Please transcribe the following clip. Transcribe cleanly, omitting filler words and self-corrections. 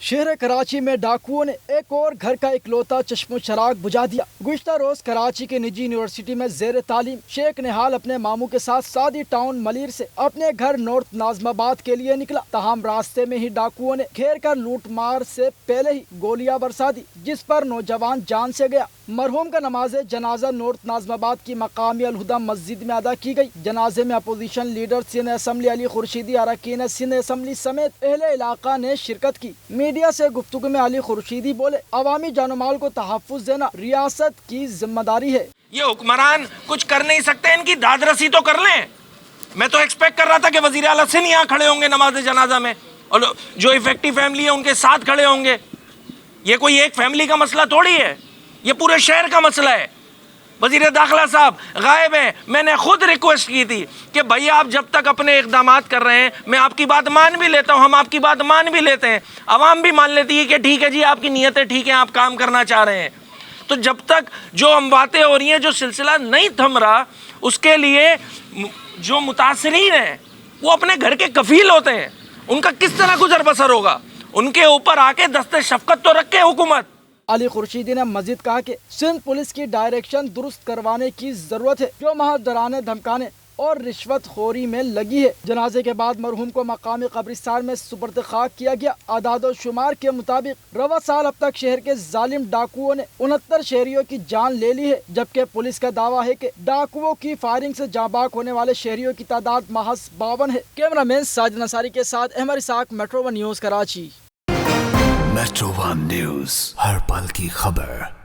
شہر کراچی میں ڈاکوؤں نے ایک اور گھر کا اکلوتا چشم و چراغ بجھا دیا۔ گزشتہ روز کراچی کی نجی یونیورسٹی میں زیر تعلیم شیخ نہال اپنے ماموں کے ساتھ سعدی ٹاؤن ملیر سے اپنے گھر نارتھ ناظم آباد کے لیے نکلا، تاہم راستے میں ہی ڈاکوؤں نے گھیر کر لوٹ مار سے پہلے ہی گولیاں برسا دی، جس پر نوجوان جان سے گیا۔ مرحوم کا نماز جنازہ نارتھ ناظم آباد کی مقامی الہدی مسجد میں ادا کی گئی۔ جنازے میں اپوزیشن لیڈر سندھ اسمبلی علی خورشیدی، اراکین سندھ اسمبلی سمیت اہل علاقہ نے شرکت کی۔ میڈیا سے گفتگو میں علی خورشیدی بولے، عوامی جان و مال کو تحفظ دینا ریاست کی ذمہ داری ہے۔ یہ حکمران کچھ کر نہیں سکتے، ان کی داد رسی تو کر لیں۔ میں تو ایکسپیکٹ کر رہا تھا کہ وزیر اعلیٰ سندھ یہاں کھڑے ہوں گے نماز جنازہ میں، اور جو افیکٹو فیملی ہے ان کے ساتھ کھڑے ہوں گے۔ یہ کوئی ایک فیملی کا مسئلہ تھوڑی ہے، یہ پورے شہر کا مسئلہ ہے۔ وزیر داخلہ صاحب غائب ہیں، میں نے خود ریکویسٹ کی تھی کہ بھائی آپ جب تک اپنے اقدامات کر رہے ہیں، میں آپ کی بات مان بھی لیتا ہوں، ہم آپ کی بات مان بھی لیتے ہیں، عوام بھی مان لیتی ہے کہ ٹھیک ہے جی آپ کی نیتیں ٹھیک ہیں، آپ کام کرنا چاہ رہے ہیں۔ تو جب تک جو ہم باتیں ہو رہی ہیں، جو سلسلہ نہیں تھم رہا، اس کے لیے جو متاثرین ہیں وہ اپنے گھر کے کفیل ہوتے ہیں، ان کا کس طرح گزر بسر ہوگا؟ ان کے اوپر آ کے دست شفقت تو رکھے حکومت۔ علی خورشیدی نے مزید کہا کہ سندھ پولیس کی ڈائریکشن درست کروانے کی ضرورت ہے، جو ڈرانے دھمکانے اور رشوت خوری میں لگی ہے۔ جنازے کے بعد مرحوم کو مقامی قبرستان میں سپرد خاک کیا گیا۔ اعداد و شمار کے مطابق رواں سال اب تک شہر کے ظالم ڈاکوؤں نے 69 شہریوں کی جان لے لی ہے، جبکہ پولیس کا دعویٰ ہے کہ ڈاکوؤں کی فائرنگ سے جاں بحق ہونے والے شہریوں کی تعداد محض 52 ہے۔ کیمرہ مین ساجد انصاری کے ساتھ Ahmed Ishaq, metro one news Karachi. Metro one news, ہر پل کی خبر۔